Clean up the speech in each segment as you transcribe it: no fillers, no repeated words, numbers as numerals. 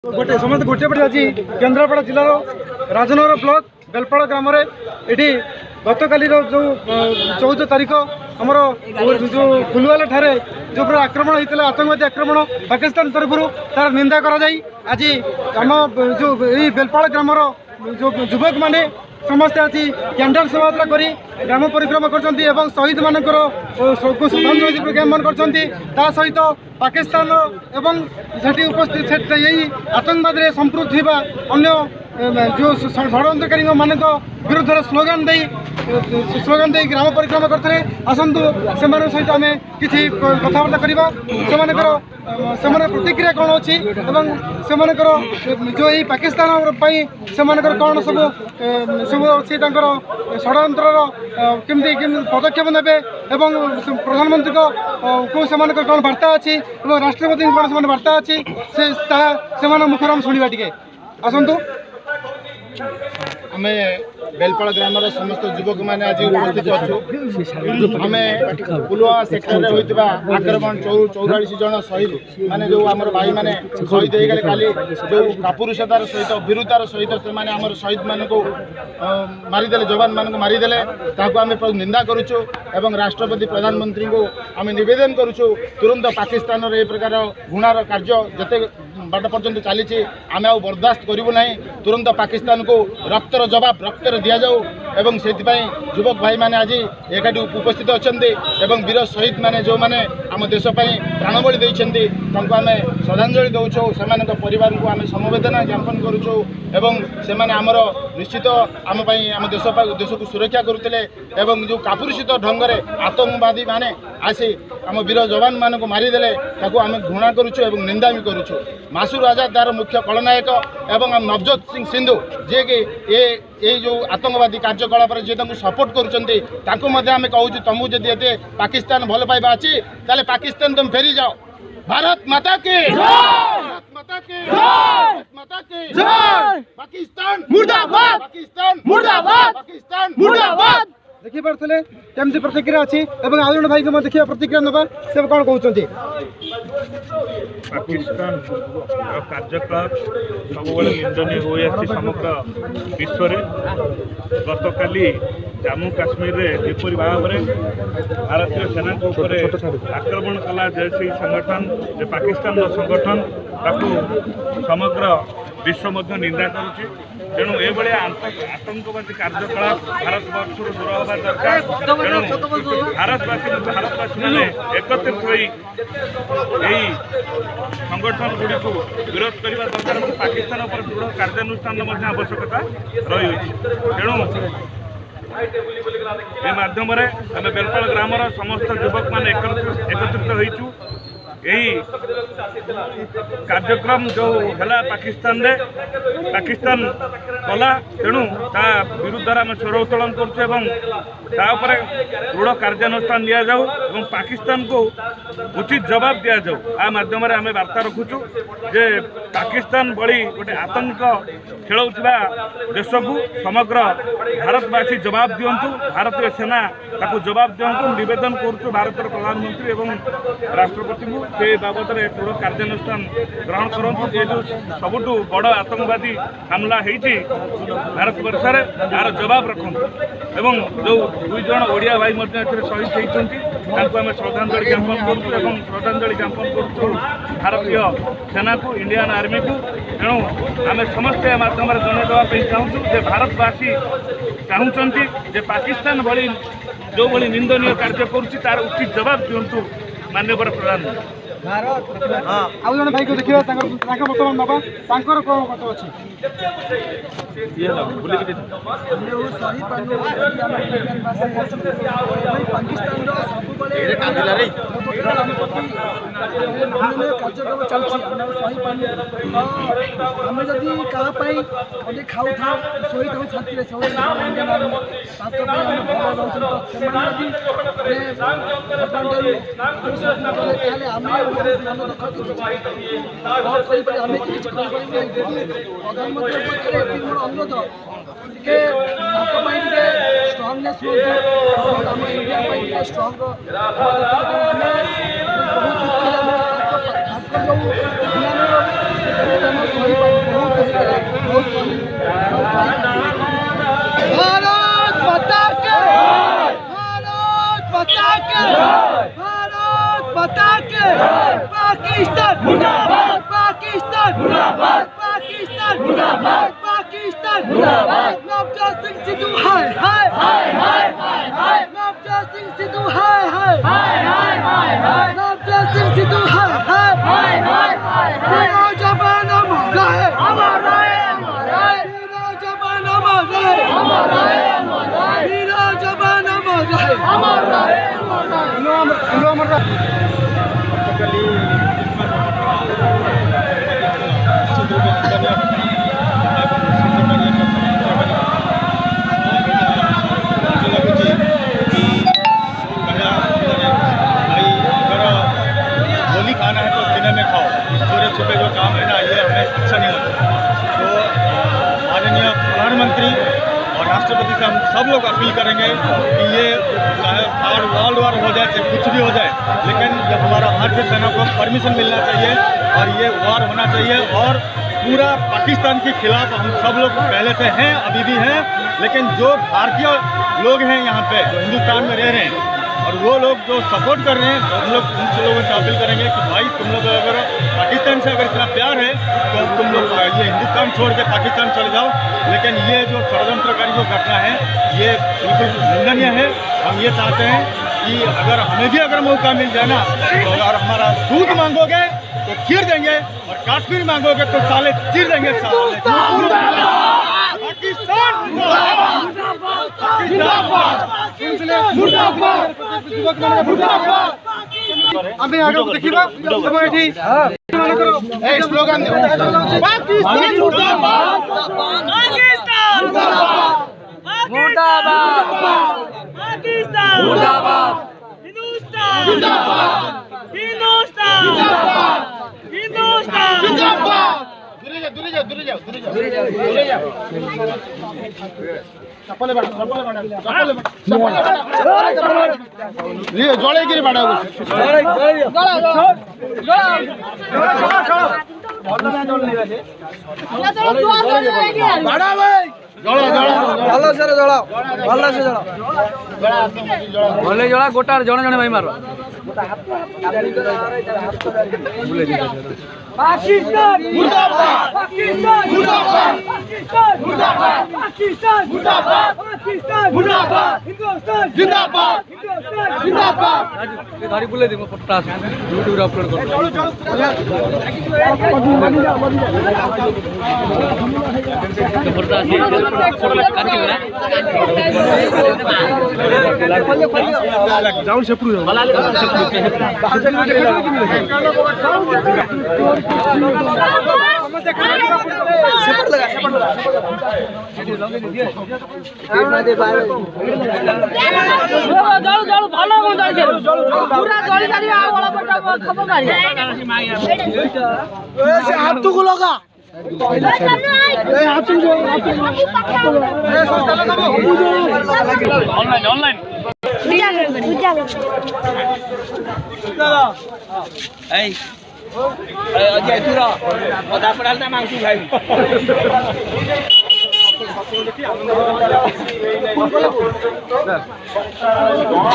गोटे समस्त गोटे पटे आज केन्द्रापड़ा जिलार राजनगर ब्लॉक बेलपाड़ ग्राम ये गत काली जो 14 तारीख आमर जो फुलवाला ठारे जो आक्रमण होता आतंकवादी आक्रमण पाकिस्तान तरफ तार निंदा कर आज आम जो यही बेलपाड़ ग्रामर जो युवक मैंने समस्ते आज कैंडल शोभायात्रा कर ग्राम परिक्रमा कर शहीद मानकर श्रद्धांजलि ज्ञापन कर सहित पाकिस्तान एवं सेठी उपस्थित यही आतंकवाद संपृक्त होगा अन्य जो षड्यंत्रकारी मान विरुद्ध स्लोगान दे ग्राम परिक्रमा करते आसतु से सहित आम कि कथबार्ता करवा से प्रतिक्रिया कौन अच्छी से जो यही पाकिस्तान से कौन सब सब अच्छी षड्यंत्र केमती पदक्षेप ने प्रधानमंत्री को कौन वार्ता अच्छी राष्ट्रपति कौन से वार्ता अच्छी से मुखर हम शुणा टे आसतु आम बेलपाड़ ग्राम समस्त युवक मैंने आज उपस्थित अच्छु आम पुलवामा सेक्टर में होता आक्रमण 44 जन शहीद माने जो आम भाई मैंने शहीद हो गले काली जो कापुरुषतार सहित वीरतार सहित से आम शहीद मान को मारिदे जवान मान को मारिदे आम निंदा करुचु एवं राष्ट्रपति प्रधानमंत्री को आम निवेदन करुचु तुरंत पाकिस्तान ये प्रकार घृणार कार्य जिते बाट पर्यंत चली आम आ बर्दाश्त करूँ ना तुरंत पाकिस्तान को रक्तर जवाब रक्तर दि जाऊ एवं से युवक भाई मैंने आज एकाठी उपस्थित अच्छा वीर शहीद मैंने जो मैंने आम देशपाई प्राणबली देते आम श्रद्धांजलि दौचु से परिवार को आम समवेदना ज्ञापन करुचु से आमर निश्चित आम आम देश को सुरक्षा करुले एवं जो कापुरुषित ढंग से आतंकवादी मैंने आसी आम वीर जवान मान को मारिदे आम घृणा करुचु एवं निंदा भी करुचु मासूर आजाद तार मुख्य खलनायक एवं नवजोत सिंह सिंधु जे कि ये जो आतंकवादी कार्यकलाप जी सपोर्ट करुँच आम कहूँ तुमको जदि ये पाकिस्तान भल पाइबा अच्छी ताले पाकिस्तान तुम फेरी जाओ। भारत माता की भारत माता की भारत माता की पाकिस्तान मुर्दाबाद पाकिस्तान मुर्दाबाद पाकिस्तान मुर्दाबाद। देखी पारे केमती प्रतिक्रिया अच्छी आज जन भाई को देखिए प्रतिक्रिया ना से कौन कहते पाकिस्तान कार्यकलाप सब निंदनीय हो समग्र विश्व गत काली जम्मू काश्मीर जेपरी भाव में भारतीय सेना आक्रमण कला जैसे संगठन पाकिस्तान संगठन समग्र विश्व निंदा करुच्ची तेणु ये आतंकवादी कार्यकलाप भारत वर्ष दूर हवा दरकार तेणु भारतवासी मैंने एकत्रित हो संगठन गुड़ी को विरोध करने दरकार पाकिस्तान पर दृढ़ कार्यानुष्ठान आवश्यकता रही तेणु ये माध्यम आम बेलपाड़ ग्राम समस्त युवक मैंने एकत्रित होइचु यही कार्यक्रम जो है पाकिस्तान रे पाकिस्तान कला तेणु ता विरुद्ध आम स्वर उत्तोलन कर दृढ़ कार्यानुष्ठान दि जाऊ और पाकिस्तान को उचित जवाब दि जाऊ आ माध्यम आम वार्ता रखुचु जे पाकिस्तान भली गोटे आतंक खेलुवा देश को समग्र भारतवासी जवाब दिंतु भारतीय सेना ताकू जवाब दिंतु निवेदन करुचु भारत प्रधानमंत्री और राष्ट्रपति को से बाबद में दृढ़ कार्यानुष्ठान ग्रहण करूँ ये जो सबुठ बड़ आतंकवादी हमला होती भारत वर्ष यार जवाब रखु एवं जो 2 जन ओडिया भाई शहीद होती आम श्रद्धांजलि ज्ञापन करूँ श्रद्धांजलि ज्ञापन करूँ भारतीय सेना को इंडियन आर्मी को तेणु आम समस्ते मध्यम जनईवाई चाहूँ जे भारतवासी चाहूँगी जे पाकिस्तान भली जो भली निंदनीय कार्य करुच्ची तार उचित जवाब दिंतु माननीय प्रधानमंत्री। आज जन भाई को देखिए बर्तमान नवा कौन मत अच्छी कार्यक्रम चलती आम जदि क्या खाऊ था शही था छात्री इंडियन आर्मी प्रधानमंत्री अनुरोध स्ट्रंगनेस इंडिया स्ट्रंग बहुत भारत माता के भारत माता के भारत माता के पाकिस्तान मुर्दाबाद पाकिस्तान मुर्दाबाद पाकिस्तान मुर्दाबाद पाकिस्तान मुर्दाबाद नवजोत सिंह सिद्धू हाय हाय हाय हाय हाय नवजोत सिंह सिद्धू हाय हाय हाय हाय हाय नवजोत सिंह सिद्धू हाय हाय हाय हाय मेरा जवान हमारा है हमारा है हमारा है मेरा जवान हमारा है हमारा है हमारा है मेरा जवान हमारा है हमारा है हमारा है होली खाना है तो सिने में खाओ, चोरे छुपे जो काम है ना ये हमें अच्छा नहीं लगता। तो माननीय प्रधानमंत्री और राष्ट्रपति से हम सब लोग अपील करेंगे कि ये चाहे वर्ल्ड वार हो जाए चाहे कुछ भी हो जाए, लेकिन जब हमारा भारतीय सेना को परमिशन मिलना चाहिए और ये वार होना चाहिए। और पूरा पाकिस्तान के खिलाफ हम सब लोग पहले से हैं, अभी भी हैं, लेकिन जो भारतीय लोग हैं यहाँ पे जो हिंदुस्तान में रह रहे हैं और वो लोग जो सपोर्ट कर रहे हैं, तो हम लोग उन लोगों से अपील करेंगे कि भाई तुम लोग अगर पाकिस्तान से अगर इतना प्यार है तो तुम लोग ये हिंदुस्तान छोड़ के पाकिस्तान चले जाओ। लेकिन ये जो षड्यंत्रकारी जो घटना है ये बिल्कुल निंदनीय है। हम ये चाहते हैं कि अगर हमें भी अगर मौका मिल जाए ना तो अगर हमारा दूध मांगोगे तो चीर देंगे और कश्मीर मांगोगे तो साले चीर देंगे। আমি আগে দেখিবা তবে এটি এই স্লোগান দিও पाकिस्तान मुर्दाबाद पाकिस्तान मुर्दाबाद पाकिस्तान मुर्दाबाद हिंदुस्तान मुर्दाबाद हिंदुस्तान मुर्दाबाद हिंदुस्तान मुर्दाबाद दूरी जाओ चप्पल जड़े गिरी बाड़ा ଜଳା ଗୋଟାରେ ଜଣେ ଜଣେ ଭାଇ ମାର पाकिस्तान मुर्दाबाद पाकिस्तान मुर्दाबाद पाकिस्तान मुर्दाबाद पाकिस्तान मुर्दाबाद पाकिस्तान मुर्दाबाद हिंदुस्तान जिंदाबाद हिंदुस्तान जिंदाबाद गाड़ी बुले दी पट्टा यूट्यूब रे अपलोड कर जाऊन सेपरू हाथू को लगा ऑनलाइन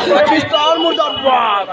पाकिस्तान मुर्दाबाद